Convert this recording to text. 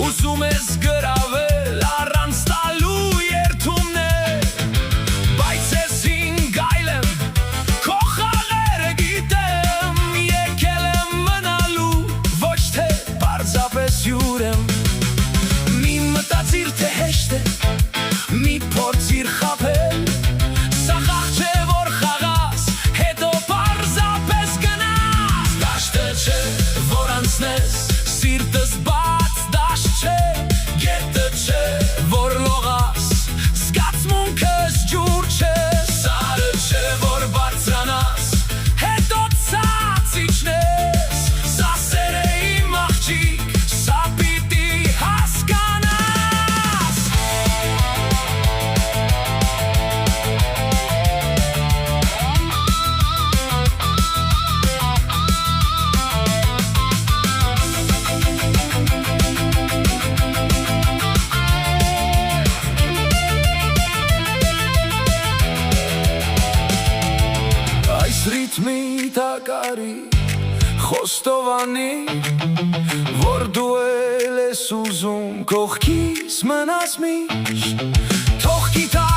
Ուզում ես գրավել առանց տալու երդումներ, բայց ես ինգայլ եմ, քո խաղերը գիտեմ, եկել եմ մնալու, ոչ թե պարզապես հյուր եմ։ Մի մտածիր, թե հեշտ է, մի փորձիր խաբել, սա խաղ չէ, որ խաղաս, հետո պարզապես գնաս։ Դաշտը չէ, որ անցնես, սիրտս բաց դաշտ չէ, գետը չէ, որ լողաս, զգացմունքս ջուր չէ, սարը չէ, որ բարձրանաս, հետո ցած իջնես, սա սեր է իմ աղջիկ, սա պիտի հասկանաս։ Այս ռիթմի տակարի խոստովանի, որ դու էլ ես ուզում կողքիս մնաս միշտ, թող գիտար